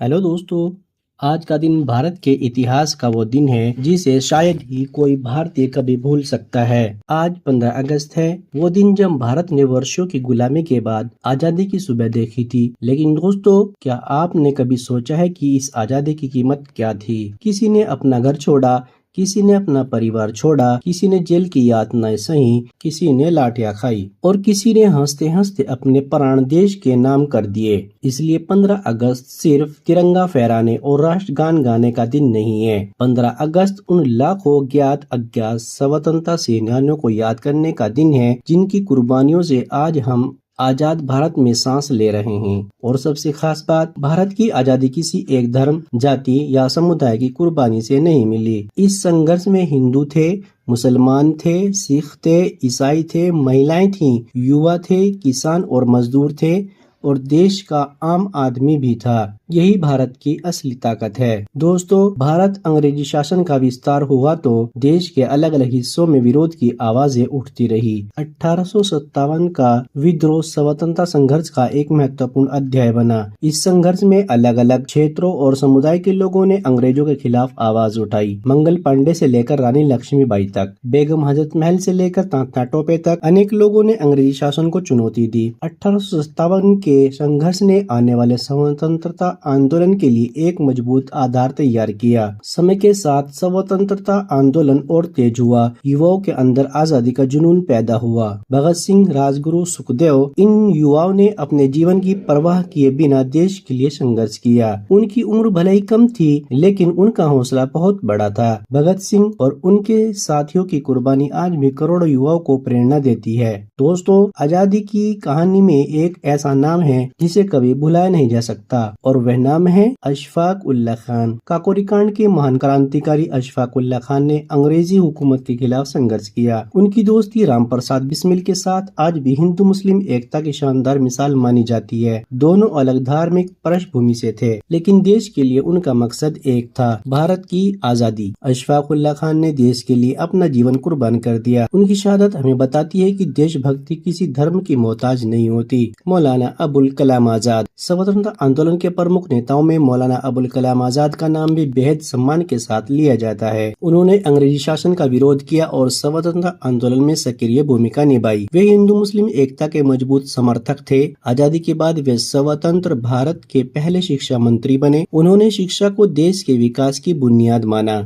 Hello दोस्तों। आज का दिन भारत के इतिहास का वो दिन है जिसे शायद ही कोई भारतीय कभी भूल सकता है। आज 15 अगस्त है, वो दिन जब भारत ने वर्षों की गुलामी के बाद आजादी की सुबह देखी थी। लेकिन दोस्तों, क्या आपने कभी सोचा है कि इस आजादी की कीमत क्या थी? किसी ने अपना घर छोड़ा, किसी ने अपना परिवार छोड़ा, किसी ने जेल की यातनाएं सही, किसी ने लाठियां खाई और किसी ने हंसते हंसते अपने प्राण देश के नाम कर दिए। इसलिए 15 अगस्त सिर्फ तिरंगा फहराने और राष्ट्रगान गाने का दिन नहीं है। 15 अगस्त उन लाखों ज्ञात अज्ञात स्वतंत्रता सेनानियों को याद करने का दिन है जिनकी कुर्बानियों से आज हम आजाद भारत में सांस ले रहे हैं। और सबसे खास बात, भारत की आजादी किसी एक धर्म, जाति या समुदाय की कुर्बानी से नहीं मिली। इस संघर्ष में हिंदू थे, मुसलमान थे, सिख थे, ईसाई थे, महिलाएं थीं, युवा थे, किसान और मजदूर थे और देश का आम आदमी भी था। यही भारत की असली ताकत है। दोस्तों, भारत अंग्रेजी शासन का विस्तार हुआ तो देश के अलग अलग हिस्सों में विरोध की आवाजें उठती रही। 1857 का विद्रोह स्वतंत्रता संघर्ष का एक महत्वपूर्ण अध्याय बना। इस संघर्ष में अलग अलग क्षेत्रों और समुदाय के लोगों ने अंग्रेजों के खिलाफ आवाज उठाई। मंगल पांडे से लेकर रानी लक्ष्मीबाई तक, बेगम हजरत महल से लेकर तात्या टोपे तक अनेक लोगों ने अंग्रेजी शासन को चुनौती दी। 1857 के संघर्ष ने आने वाले स्वतंत्रता आंदोलन के लिए एक मजबूत आधार तैयार किया। समय के साथ स्वतंत्रता आंदोलन और तेज हुआ। युवाओं के अंदर आजादी का जुनून पैदा हुआ। भगत सिंह, राजगुरु, सुखदेव, इन युवाओं ने अपने जीवन की परवाह किए बिना देश के लिए संघर्ष किया। उनकी उम्र भले ही कम थी, लेकिन उनका हौसला बहुत बड़ा था। भगत सिंह और उनके साथियों की कुर्बानी आज भी करोड़ों युवाओं को प्रेरणा देती है। दोस्तों, आजादी की कहानी में एक ऐसा नाम है जिसे कभी भुलाया नहीं जा सकता, और वह नाम है अशफाक उल्लाह खान। काकोरी कांड के महान क्रांतिकारी अशफाक उल्लाह खान ने अंग्रेजी हुकूमत के खिलाफ संघर्ष किया। उनकी दोस्ती राम प्रसाद बिस्मिल के साथ आज भी हिंदू मुस्लिम एकता की शानदार मिसाल मानी जाती है। दोनों अलग धार्मिक पृष्ठभूमि से थे, लेकिन देश के लिए उनका मकसद एक था, भारत की आजादी। अशफाक उल्लाह खान ने देश के लिए अपना जीवन कुर्बान कर दिया। उनकी शहादत हमें बताती है कि देशभक्ति किसी धर्म की मोहताज नहीं होती। मौलाना अबुल कलाम आजाद। स्वतंत्रता आंदोलन के प्रमुख नेताओं में मौलाना अबुल कलाम आजाद का नाम भी बेहद सम्मान के साथ लिया जाता है। उन्होंने अंग्रेजी शासन का विरोध किया और स्वतंत्रता आंदोलन में सक्रिय भूमिका निभाई। वे हिंदू मुस्लिम एकता के मजबूत समर्थक थे। आजादी के बाद वे स्वतंत्र भारत के पहले शिक्षा मंत्री बने। उन्होंने शिक्षा को देश के विकास की बुनियाद माना।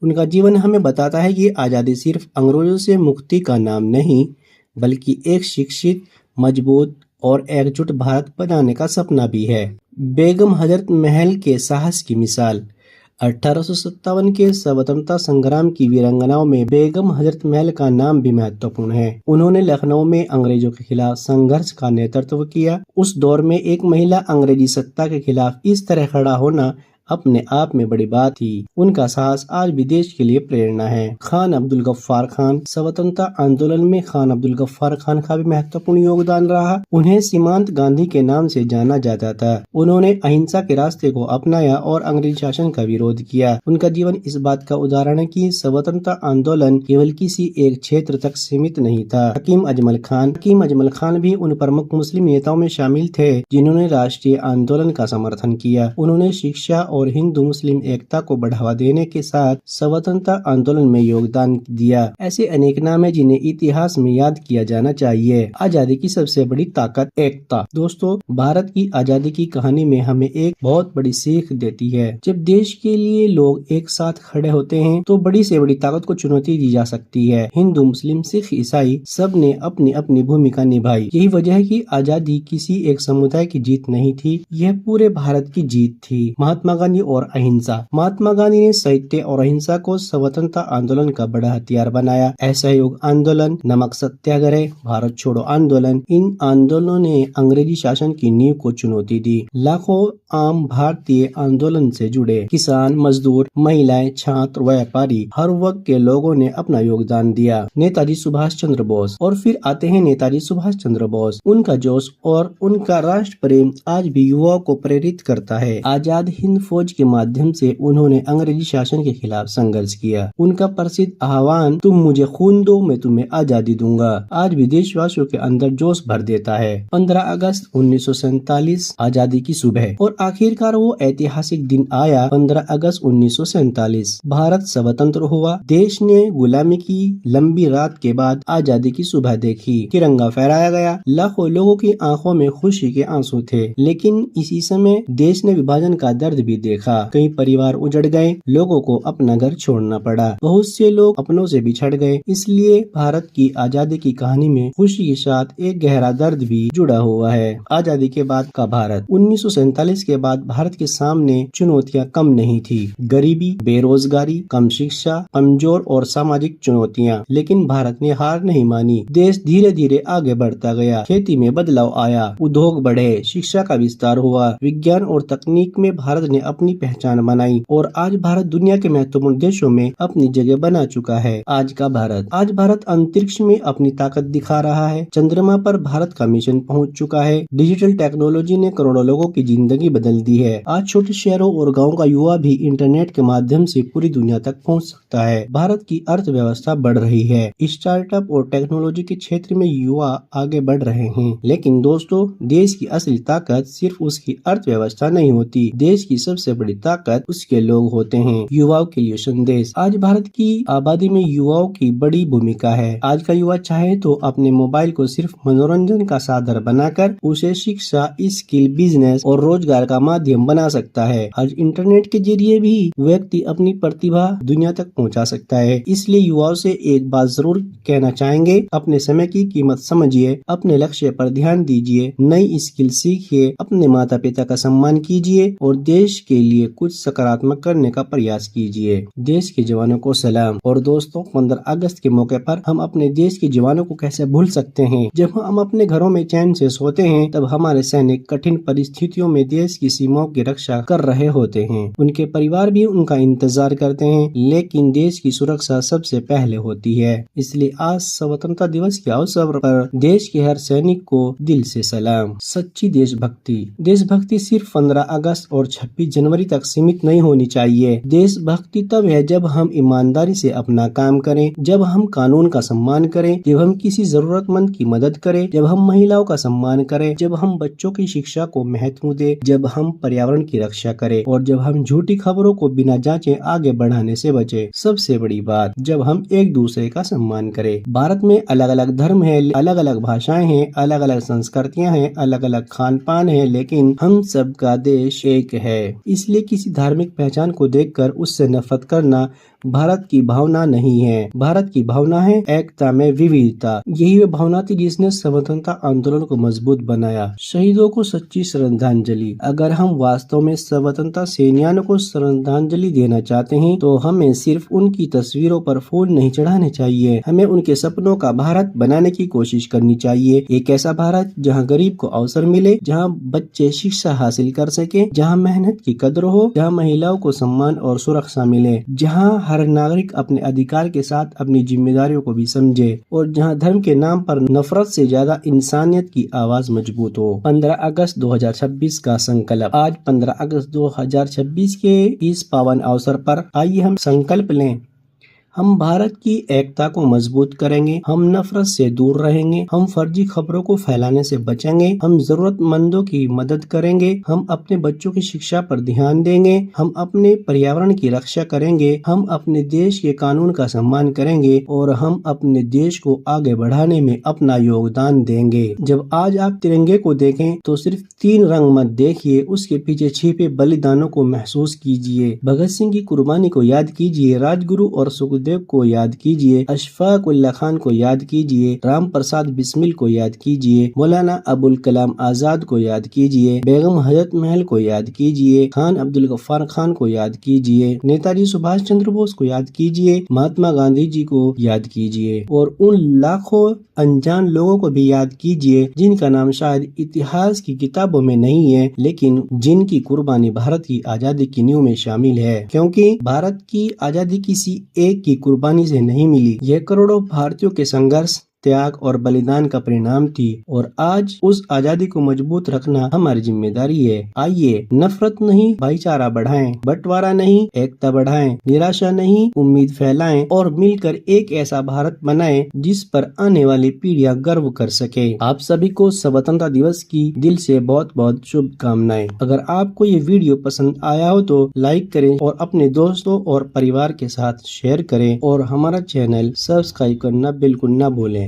उनका जीवन हमें बताता है कि आजादी सिर्फ अंग्रेजों से मुक्ति का नाम नहीं, बल्कि एक शिक्षित, मजबूत और एकजुट भारत बनाने का सपना भी है। बेगम हजरत महल के साहस की मिसाल। 1857 के स्वतंत्रता संग्राम की वीरांगनाओं में बेगम हजरत महल का नाम भी महत्वपूर्ण है। उन्होंने लखनऊ में अंग्रेजों के खिलाफ संघर्ष का नेतृत्व किया। उस दौर में एक महिला अंग्रेजी सत्ता के खिलाफ इस तरह खड़ा होना अपने आप में बड़ी बात थी। उनका साहस आज भी देश के लिए प्रेरणा है। खान अब्दुल गफ्फार खान। स्वतंत्रता आंदोलन में खान अब्दुल गफ्फार खान का भी महत्वपूर्ण योगदान रहा। उन्हें सीमांत गांधी के नाम से जाना जाता था। उन्होंने अहिंसा के रास्ते को अपनाया और अंग्रेजी शासन का विरोध किया। उनका जीवन इस बात का उदाहरण है कि स्वतंत्रता आंदोलन केवल किसी एक क्षेत्र तक सीमित नहीं था। हकीम अजमल खान। हकीम अजमल खान भी उन प्रमुख मुस्लिम नेताओं में शामिल थे जिन्होंने राष्ट्रीय आंदोलन का समर्थन किया। उन्होंने शिक्षा और हिंदू मुस्लिम एकता को बढ़ावा देने के साथ स्वतंत्रता आंदोलन में योगदान दिया। ऐसे अनेक नाम है जिन्हें इतिहास में याद किया जाना चाहिए। आजादी की सबसे बड़ी ताकत एकता। दोस्तों, भारत की आजादी की कहानी में हमें एक बहुत बड़ी सीख देती है। जब देश के लिए लोग एक साथ खड़े होते हैं तो बड़ी से बड़ी ताकत को चुनौती दी जा सकती है। हिंदू, मुस्लिम, सिख, ईसाई सब ने अपनी अपनी भूमिका निभाई। यही वजह है कि आजादी किसी एक समुदाय की जीत नहीं थी, यह पूरे भारत की जीत थी। महात्मा गांधी और अहिंसा। महात्मा गांधी ने साहित्य और अहिंसा को स्वतंत्रता आंदोलन का बड़ा हथियार बनाया। असहयोग आंदोलन, नमक सत्याग्रह, भारत छोड़ो आंदोलन, इन आंदोलनों ने अंग्रेजी शासन की नींव को चुनौती दी। लाखों आम भारतीय आंदोलन से जुड़े। किसान, मजदूर, महिलाएं, छात्र, व्यापारी, हर वर्ग के लोगों ने अपना योगदान दिया। नेताजी सुभाष चंद्र बोस। और फिर आते हैं नेताजी सुभाष चंद्र बोस। उनका जोश और उनका राष्ट्र प्रेम आज भी युवाओं को प्रेरित करता है। आजाद हिंद फौज फौज के माध्यम से उन्होंने अंग्रेजी शासन के खिलाफ संघर्ष किया। उनका प्रसिद्ध आह्वान तुम मुझे खून दो मैं तुम्हें आजादी दूंगा आज भी देशवासियों के अंदर जोश भर देता है। 15 अगस्त 1947 आजादी की सुबह और आखिरकार वो ऐतिहासिक दिन आया। 15 अगस्त 1947 भारत स्वतंत्र हुआ। देश ने गुलामी की लंबी रात के बाद आजादी की सुबह देखी। तिरंगा फहराया गया। लाखों लोगों की आंखों में खुशी के आंसू थे। लेकिन इसी समय देश ने विभाजन का दर्द भी देखा। कई परिवार उजड़ गए। लोगों को अपना घर छोड़ना पड़ा। बहुत से लोग अपनों से बिछड़ गए। इसलिए भारत की आजादी की कहानी में खुशी के साथ एक गहरा दर्द भी जुड़ा हुआ है। आजादी के बाद का भारत 1947 के बाद भारत के सामने चुनौतियां कम नहीं थी। गरीबी, बेरोजगारी, कम शिक्षा, कमजोर और सामाजिक चुनौतियां। लेकिन भारत ने हार नहीं मानी। देश धीरे धीरे आगे बढ़ता गया। खेती में बदलाव आया, उद्योग बढ़े, शिक्षा का विस्तार हुआ, विज्ञान और तकनीक में भारत ने अपनी पहचान बनाई और आज भारत दुनिया के महत्वपूर्ण देशों में अपनी जगह बना चुका है। आज भारत अंतरिक्ष में अपनी ताकत दिखा रहा है। चंद्रमा पर भारत का मिशन पहुंच चुका है। डिजिटल टेक्नोलॉजी ने करोड़ों लोगों की जिंदगी बदल दी है। आज छोटे शहरों और गाँव का युवा भी इंटरनेट के माध्यम से पूरी दुनिया तक पहुंच सकता है। भारत की अर्थव्यवस्था बढ़ रही है। स्टार्टअप और टेक्नोलॉजी के क्षेत्र में युवा आगे बढ़ रहे हैं। लेकिन दोस्तों, देश की असली ताकत सिर्फ उसकी अर्थव्यवस्था नहीं होती। देश की सबसे बड़ी ताकत उसके लोग होते हैं। युवाओं के लिए संदेश। आज भारत की आबादी में युवाओं की बड़ी भूमिका है। आज का युवा चाहे तो अपने मोबाइल को सिर्फ मनोरंजन का साधन बनाकर उसे शिक्षा, स्किल, बिजनेस और रोजगार का माध्यम बना सकता है। आज इंटरनेट के जरिए भी व्यक्ति अपनी प्रतिभा दुनिया तक पहुंचा सकता है। इसलिए युवाओं से एक बात जरूर कहना चाहेंगे, अपने समय की कीमत समझिए, अपने लक्ष्य पर ध्यान दीजिए, नई स्किल सीखिए, अपने माता पिता का सम्मान कीजिए और देश के लिए कुछ सकारात्मक करने का प्रयास कीजिए। देश के जवानों को सलाम। और दोस्तों, 15 अगस्त के मौके पर हम अपने देश के जवानों को कैसे भूल सकते हैं। जब हम अपने घरों में चैन से सोते हैं तब हमारे सैनिक कठिन परिस्थितियों में देश की सीमाओं की रक्षा कर रहे होते हैं। उनके परिवार भी उनका इंतजार करते हैं, लेकिन देश की सुरक्षा सबसे पहले होती है। इसलिए आज स्वतंत्रता दिवस के अवसर पर देश के हर सैनिक को दिल से सलाम। सच्ची देशभक्ति सिर्फ 15 अगस्त और 26 जनवरी तक सीमित नहीं होनी चाहिए। देशभक्ति तब है जब हम ईमानदारी से अपना काम करें, जब हम कानून का सम्मान करें, जब हम किसी जरूरतमंद की मदद करें, जब हम महिलाओं का सम्मान करें, जब हम बच्चों की शिक्षा को महत्व दें, जब हम पर्यावरण की रक्षा करें और जब हम झूठी खबरों को बिना जांचे आगे बढ़ाने से बचें। सबसे बड़ी बात, जब हम एक दूसरे का सम्मान करें। भारत में अलग अलग धर्म है, अलग अलग भाषाएं हैं, अलग अलग संस्कृतियां हैं, अलग अलग खान पान है, लेकिन हम सबका देश एक है। इसलिए किसी धार्मिक पहचान को देखकर उससे नफरत करना भारत की भावना नहीं है। भारत की भावना है एकता में विविधता। यही वह भावना थी जिसने स्वतंत्रता आंदोलन को मजबूत बनाया। शहीदों को सच्ची श्रद्धांजलि। अगर हम वास्तव में स्वतंत्रता सेनानियों को श्रद्धांजलि देना चाहते हैं तो हमें सिर्फ उनकी तस्वीरों पर फूल नहीं चढ़ाने चाहिए। हमें उनके सपनों का भारत बनाने की कोशिश करनी चाहिए। एक ऐसा भारत जहाँ गरीब को अवसर मिले, जहाँ बच्चे शिक्षा हासिल कर सके, जहाँ मेहनत की कदर हो, जहाँ महिलाओं को सम्मान और सुरक्षा मिले, जहाँ हर नागरिक अपने अधिकार के साथ अपनी जिम्मेदारियों को भी समझे और जहां धर्म के नाम पर नफरत से ज्यादा इंसानियत की आवाज मजबूत हो। 15 अगस्त 2026 का संकल्प। आज 15 अगस्त 2026 के इस पावन अवसर पर आइए हम संकल्प लें। हम भारत की एकता को मजबूत करेंगे, हम नफरत से दूर रहेंगे, हम फर्जी खबरों को फैलाने से बचेंगे, हम जरूरतमंदों की मदद करेंगे, हम अपने बच्चों की शिक्षा पर ध्यान देंगे, हम अपने पर्यावरण की रक्षा करेंगे, हम अपने देश के कानून का सम्मान करेंगे और हम अपने देश को आगे बढ़ाने में अपना योगदान देंगे। जब आज आप तिरंगे को देखें तो सिर्फ 3 रंग मत देखिए, उसके पीछे छिपे बलिदानों को महसूस कीजिए। भगत सिंह की कुर्बानी को याद कीजिए, राजगुरु और सुखदेव को याद कीजिए, अशफाक उल्लाह खान को याद कीजिए, राम प्रसाद बिस्मिल को याद कीजिए, मौलाना अबुल कलाम आजाद को याद कीजिए, बेगम हजरत महल को याद कीजिए, खान अब्दुल गफ्फार खान को याद कीजिए, नेताजी सुभाष चंद्र बोस को याद कीजिए, महात्मा गांधी जी को याद कीजिए और उन लाखों अनजान लोगों को भी याद कीजिए जिनका नाम शायद इतिहास की किताबों में नहीं है, लेकिन जिनकी कुर्बानी भारत की आजादी की नींव में शामिल है। क्योंकि भारत की आजादी किसी एक की कुर्बानी से नहीं मिली, यह करोड़ों भारतीयों के संघर्ष, त्याग और बलिदान का परिणाम थी और आज उस आजादी को मजबूत रखना हमारी जिम्मेदारी है। आइए नफरत नहीं भाईचारा बढ़ाएं, बंटवारा नहीं एकता बढ़ाएं, निराशा नहीं उम्मीद फैलाएं और मिलकर एक ऐसा भारत बनाएं जिस पर आने वाली पीढ़ियां गर्व कर सके। आप सभी को स्वतंत्रता दिवस की दिल से बहुत बहुत शुभकामनाएं। अगर आपको ये वीडियो पसंद आया हो तो लाइक करें और अपने दोस्तों और परिवार के साथ शेयर करें और हमारा चैनल सब्सक्राइब करना बिल्कुल न भूलें।